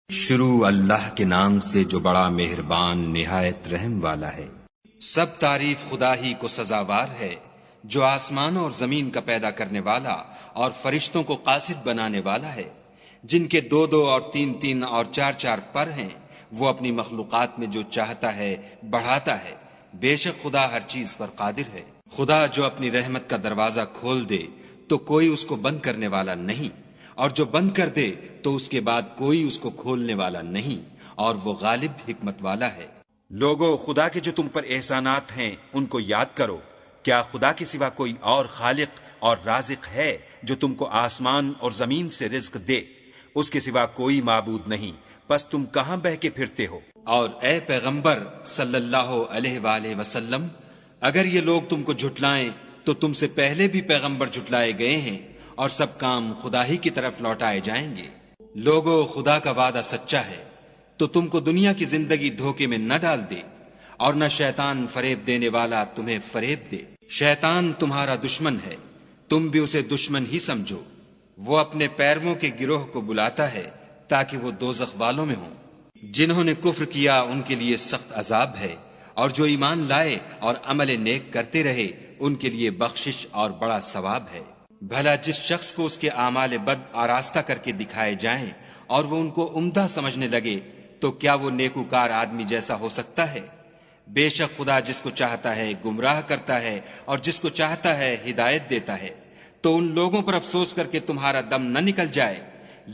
شروع اللہ کے نام سے جو بڑا مہربان نہایت رحم والا ہے۔ سب تعریف خدا ہی کو سزاوار ہے جو آسمانوں اور زمین کا پیدا کرنے والا اور فرشتوں کو قاصد بنانے والا ہے، جن کے 2 اور 3 اور 4 پر ہیں۔ وہ اپنی مخلوقات میں جو چاہتا ہے بڑھاتا ہے، بے شک خدا ہر چیز پر قادر ہے۔ خدا جو اپنی رحمت کا دروازہ کھول دے تو کوئی اس کو بند کرنے والا نہیں، اور جو بند کر دے تو اس کے بعد کوئی اس کو کھولنے والا نہیں، اور وہ غالب حکمت والا ہے۔ لوگو، خدا کے جو تم پر احسانات ہیں ان کو یاد کرو۔ کیا خدا کے سوا کوئی اور خالق اور رازق ہے جو تم کو آسمان اور زمین سے رزق دے؟ اس کے سوا کوئی معبود نہیں، پس تم کہاں بہ کے پھرتے ہو؟ اور اے پیغمبر صلی اللہ علیہ وآلہ وسلم، اگر یہ لوگ تم کو جھٹلائیں تو تم سے پہلے بھی پیغمبر جھٹلائے گئے ہیں، اور سب کام خدا ہی کی طرف لوٹائے جائیں گے۔ لوگو، خدا کا وعدہ سچا ہے، تو تم کو دنیا کی زندگی دھوکے میں نہ ڈال دے، اور نہ شیطان فریب دینے والا تمہیں فریب دے۔ شیطان تمہارا دشمن ہے، تم بھی اسے دشمن ہی سمجھو۔ وہ اپنے پیرووں کے گروہ کو بلاتا ہے تاکہ وہ دوزخ والوں میں ہوں۔ جنہوں نے کفر کیا ان کے لیے سخت عذاب ہے، اور جو ایمان لائے اور عمل نیک کرتے رہے ان کے لیے بخشش اور بڑا ثواب ہے۔ بھلا جس شخص کو اس کے اعمال بد آراستہ کر کے دکھائے جائیں اور وہ ان کو عمدہ سمجھنے لگے تو کیا وہ نیکوکار آدمی جیسا ہو سکتا ہے؟ بے شک خدا جس کو چاہتا ہے گمراہ کرتا ہے اور جس کو چاہتا ہے ہدایت دیتا ہے۔ تو ان لوگوں پر افسوس کر کے تمہارا دم نہ نکل جائے،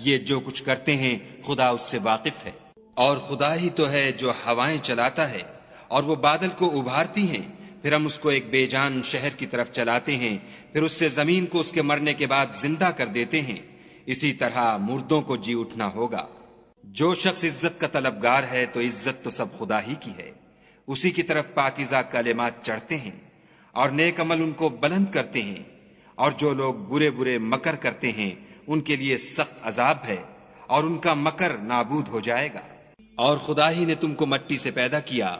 یہ جو کچھ کرتے ہیں خدا اس سے واقف ہے۔ اور خدا ہی تو ہے جو ہوائیں چلاتا ہے اور وہ بادل کو ابھارتی ہیں، پھر ہم اس کو ایک بے جان شہر کی طرف چلاتے ہیں، پھر اس سے زمین کو اس کے مرنے کے بعد زندہ کر دیتے ہیں۔ اسی طرح مردوں کو جی اٹھنا ہوگا۔ جو شخص عزت کا طلبگار ہے تو عزت تو سب خدا ہی کی ہے، اسی کی طرف پاکیزہ کلمات چڑھتے ہیں اور نیک عمل ان کو بلند کرتے ہیں۔ اور جو لوگ برے برے مکر کرتے ہیں ان کے لیے سخت عذاب ہے، اور ان کا مکر نابود ہو جائے گا۔ اور خدا ہی نے تم کو مٹی سے پیدا کیا،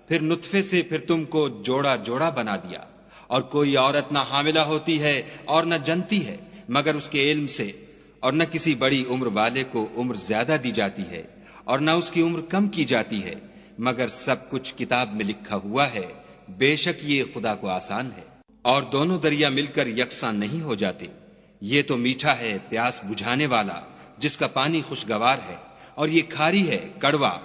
پھر نطفے سے، پھر تم کو جوڑا جوڑا بنا دیا، اور کوئی عورت نہ حاملہ ہوتی ہے اور نہ جنتی ہے مگر اس کے علم سے، اور نہ کسی بڑی عمر والے کو عمر زیادہ دی جاتی ہے اور نہ اس کی عمر کم کی جاتی ہے، مگر سب کچھ کتاب میں لکھا ہوا ہے۔ بے شک یہ خدا کو آسان ہے۔ اور دونوں دریا مل کر یکساں نہیں ہو جاتے۔ یہ تو میٹھا ہے پیاس بجھانے والا جس کا پانی خوشگوار ہے، اور یہ کھاری ہے کڑوا۔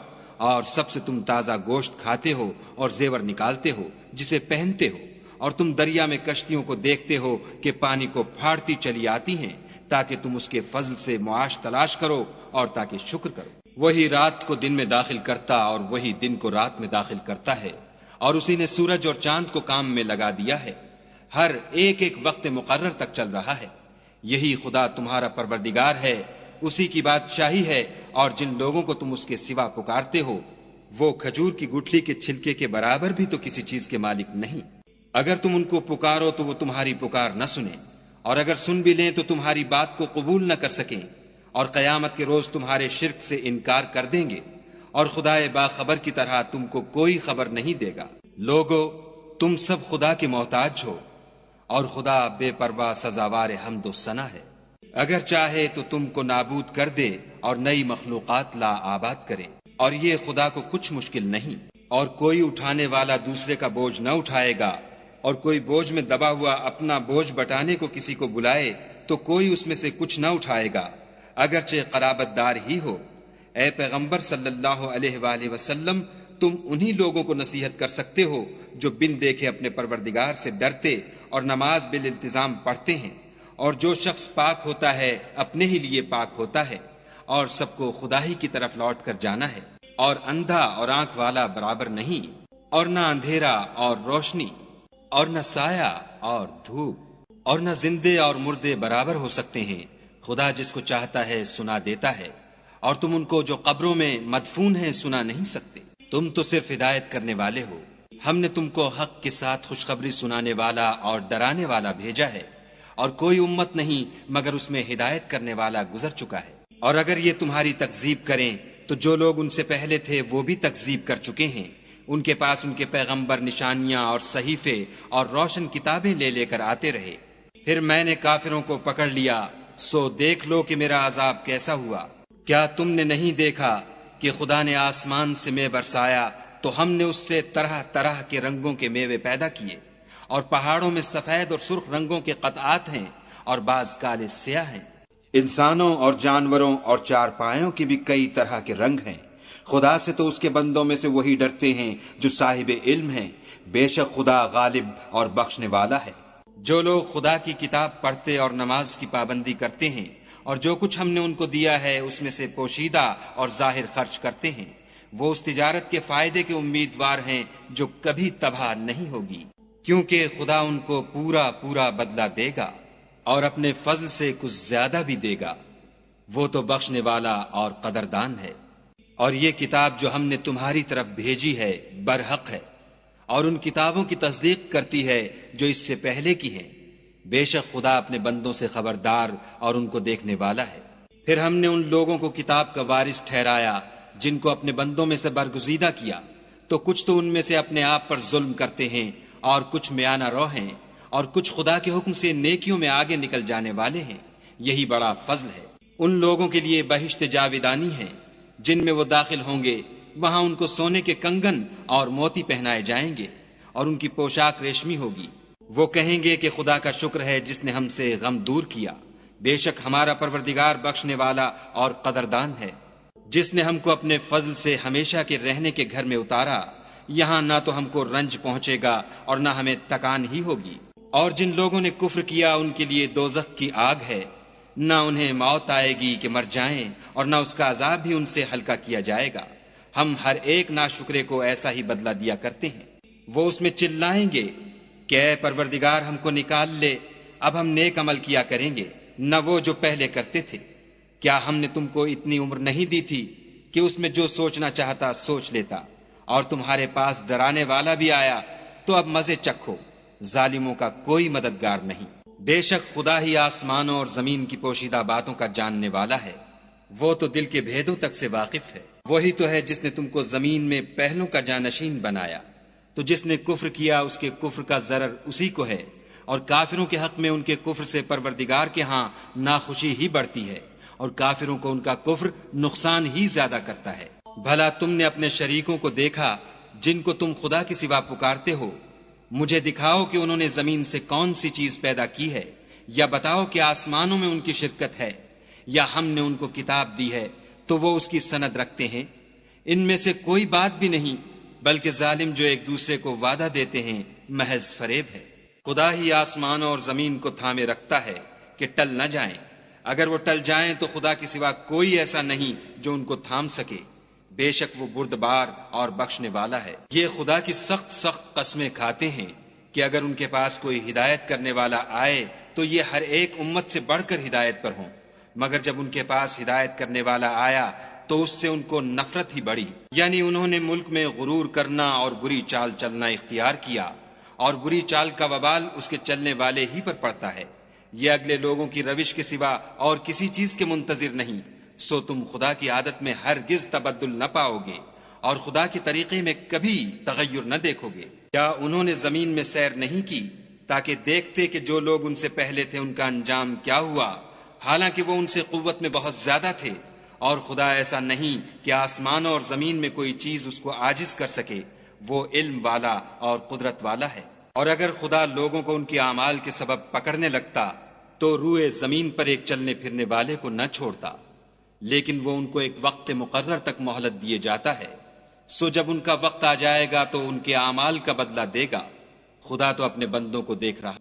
اور سب سے تم تازہ گوشت کھاتے ہو اور زیور نکالتے ہو جسے پہنتے ہو، اور تم دریا میں کشتیوں کو دیکھتے ہو کہ پانی کو پھاڑتی چلی آتی ہیں تاکہ تم اس کے فضل سے معاش تلاش کرو اور تاکہ شکر کرو۔ وہی رات کو دن میں داخل کرتا اور وہی دن کو رات میں داخل کرتا ہے، اور اسی نے سورج اور چاند کو کام میں لگا دیا ہے، ہر ایک ایک وقت مقرر تک چل رہا ہے۔ یہی خدا تمہارا پروردگار ہے، اسی کی بادشاہی ہے، اور جن لوگوں کو تم اس کے سوا پکارتے ہو وہ کھجور کی گٹھلی کے چھلکے کے برابر بھی تو کسی چیز کے مالک نہیں۔ اگر تم ان کو پکارو تو وہ تمہاری پکار نہ سنیں، اور اگر سن بھی لیں تو تمہاری بات کو قبول نہ کر سکیں، اور قیامت کے روز تمہارے شرک سے انکار کر دیں گے، اور خدائے باخبر کی طرح تم کو کوئی خبر نہیں دے گا۔ لوگو، تم سب خدا کے محتاج ہو، اور خدا بے پرواہ سزاوار حمد و ثنا ہے۔ اگر چاہے تو تم کو نابود کر دے اور نئی مخلوقات لا آباد کرے، اور یہ خدا کو کچھ مشکل نہیں۔ اور کوئی اٹھانے والا دوسرے کا بوجھ نہ اٹھائے گا، اور کوئی بوجھ میں دبا ہوا اپنا بوجھ بٹانے کو کسی کو بلائے تو کوئی اس میں سے کچھ نہ اٹھائے گا، اگرچہ قرابت دار ہی ہو۔ اے پیغمبر صلی اللہ علیہ وآلہ وسلم، تم انہی لوگوں کو نصیحت کر سکتے ہو جو بن دیکھے اپنے پروردگار سے ڈرتے اور نماز بالالتزام پڑھتے ہیں، اور جو شخص پاک ہوتا ہے اپنے ہی لیے پاک ہوتا ہے، اور سب کو خدا ہی کی طرف لوٹ کر جانا ہے۔ اور اندھا اور آنکھ والا برابر نہیں، اور نہ اندھیرا اور روشنی، اور نہ سایہ اور دھوپ، اور نہ زندے اور مردے برابر ہو سکتے ہیں۔ خدا جس کو چاہتا ہے سنا دیتا ہے، اور تم ان کو جو قبروں میں مدفون ہیں سنا نہیں سکتے۔ تم تو صرف ہدایت کرنے والے ہو۔ ہم نے تم کو حق کے ساتھ خوشخبری سنانے والا اور ڈرانے والا بھیجا ہے، اور کوئی امت نہیں مگر اس میں ہدایت کرنے والا گزر چکا ہے۔ اور اگر یہ تمہاری تکذیب کریں تو جو لوگ ان سے پہلے تھے وہ بھی تکذیب کر چکے ہیں۔ ان کے پاس ان کے پیغمبر نشانیاں اور صحیفے اور روشن کتابیں لے لے کر آتے رہے، پھر میں نے کافروں کو پکڑ لیا، سو دیکھ لو کہ میرا عذاب کیسا ہوا۔ کیا تم نے نہیں دیکھا کہ خدا نے آسمان سے مے برسایا تو ہم نے اس سے طرح طرح کے رنگوں کے میوے پیدا کیے، اور پہاڑوں میں سفید اور سرخ رنگوں کے قطعات ہیں اور بعض کالے سیاہ ہیں۔ انسانوں اور جانوروں اور چارپائیوں کے بھی کئی طرح کے رنگ ہیں۔ خدا سے تو اس کے بندوں میں سے وہی ڈرتے ہیں جو صاحب علم ہیں، بے شک خدا غالب اور بخشنے والا ہے۔ جو لوگ خدا کی کتاب پڑھتے اور نماز کی پابندی کرتے ہیں اور جو کچھ ہم نے ان کو دیا ہے اس میں سے پوشیدہ اور ظاہر خرچ کرتے ہیں، وہ اس تجارت کے فائدے کے امیدوار ہیں جو کبھی تباہ نہیں ہوگی، کیونکہ خدا ان کو پورا پورا بدلہ دے گا اور اپنے فضل سے کچھ زیادہ بھی دے گا۔ وہ تو بخشنے والا اور قدردان ہے۔ اور یہ کتاب جو ہم نے تمہاری طرف بھیجی ہے برحق ہے، اور ان کتابوں کی تصدیق کرتی ہے جو اس سے پہلے کی ہیں۔ بے شک خدا اپنے بندوں سے خبردار اور ان کو دیکھنے والا ہے۔ پھر ہم نے ان لوگوں کو کتاب کا وارث ٹھہرایا جن کو اپنے بندوں میں سے برگزیدہ کیا، تو کچھ تو ان میں سے اپنے آپ پر ظلم کرتے ہیں اور کچھ میانہ رو ہیں، اور کچھ خدا کے حکم سے نیکیوں میں آگے نکل جانے والے ہیں۔ یہی بڑا فضل ہے۔ ان لوگوں کے لیے بہشت جاویدانی ہے جن میں وہ داخل ہوں گے، وہاں ان کو سونے کے کنگن اور موتی پہنائے جائیں گے اور ان کی پوشاک ریشمی ہوگی۔ وہ کہیں گے کہ خدا کا شکر ہے جس نے ہم سے غم دور کیا، بے شک ہمارا پروردگار بخشنے والا اور قدردان ہے، جس نے ہم کو اپنے فضل سے ہمیشہ کے رہنے کے گھر میں اتارا۔ یہاں نہ تو ہم کو رنج پہنچے گا اور نہ ہمیں تکان ہی ہوگی۔ اور جن لوگوں نے کفر کیا ان کے لیے دوزخ کی آگ ہے، نہ انہیں موت آئے گی کہ مر جائیں اور نہ اس کا عذاب بھی ان سے ہلکا کیا جائے گا۔ ہم ہر ایک ناشکرے کو ایسا ہی بدلہ دیا کرتے ہیں۔ وہ اس میں چلائیں گے کہ اے پروردگار ہم کو نکال لے، اب ہم نیک عمل کیا کریں گے، نہ وہ جو پہلے کرتے تھے۔ کیا ہم نے تم کو اتنی عمر نہیں دی تھی کہ اس میں جو سوچنا چاہتا سوچ لیتا، اور تمہارے پاس ڈرانے والا بھی آیا تو اب مزے چکھو، ظالموں کا کوئی مددگار نہیں۔ بے شک خدا ہی آسمانوں اور زمین کی پوشیدہ باتوں کا جاننے والا ہے، وہ تو دل کے بھیدوں تک سے واقف ہے۔ وہی تو ہے جس نے تم کو زمین میں پہلوں کا جانشین بنایا، تو جس نے کفر کیا اس کے کفر کا ضرر اسی کو ہے، اور کافروں کے حق میں ان کے کفر سے پروردگار کے ہاں ناخوشی ہی بڑھتی ہے، اور کافروں کو ان کا کفر نقصان ہی زیادہ کرتا ہے۔ بھلا تم نے اپنے شریکوں کو دیکھا جن کو تم خدا کے سوا پکارتے ہو؟ مجھے دکھاؤ کہ انہوں نے زمین سے کون سی چیز پیدا کی ہے، یا بتاؤ کہ آسمانوں میں ان کی شرکت ہے، یا ہم نے ان کو کتاب دی ہے تو وہ اس کی سند رکھتے ہیں۔ ان میں سے کوئی بات بھی نہیں، بلکہ ظالم جو ایک دوسرے کو وعدہ دیتے ہیں محض فریب ہے۔ خدا ہی آسمانوں اور زمین کو تھامے رکھتا ہے کہ ٹل نہ جائیں، اگر وہ ٹل جائیں تو خدا کے سوا کوئی ایسا نہیں جو ان کو تھام سکے، بے شک وہ بردبار اور بخشنے والا ہے۔ یہ خدا کی سخت سخت قسمیں کھاتے ہیں کہ اگر ان کے پاس کوئی ہدایت کرنے والا آئے تو یہ ہر ایک امت سے بڑھ کر ہدایت پر ہوں، مگر جب ان کے پاس ہدایت کرنے والا آیا تو اس سے ان کو نفرت ہی بڑھی، یعنی انہوں نے ملک میں غرور کرنا اور بری چال چلنا اختیار کیا، اور بری چال کا وبال اس کے چلنے والے ہی پر پڑتا ہے۔ یہ اگلے لوگوں کی روش کے سوا اور کسی چیز کے منتظر نہیں، سو تم خدا کی عادت میں ہرگز تبدل نہ پاؤ گے اور خدا کے طریقے میں کبھی تغیر نہ دیکھو گے۔ کیا انہوں نے زمین میں سیر نہیں کی تاکہ دیکھتے کہ جو لوگ ان سے پہلے تھے ان کا انجام کیا ہوا، حالانکہ وہ ان سے قوت میں بہت زیادہ تھے؟ اور خدا ایسا نہیں کہ آسمانوں اور زمین میں کوئی چیز اس کو عاجز کر سکے، وہ علم والا اور قدرت والا ہے۔ اور اگر خدا لوگوں کو ان کے اعمال کے سبب پکڑنے لگتا تو روئے زمین پر ایک چلنے پھرنے والے کو نہ چھوڑتا، لیکن وہ ان کو ایک وقت مقرر تک مہلت دیے جاتا ہے، سو جب ان کا وقت آ جائے گا تو ان کے اعمال کا بدلہ دے گا۔ خدا تو اپنے بندوں کو دیکھ رہا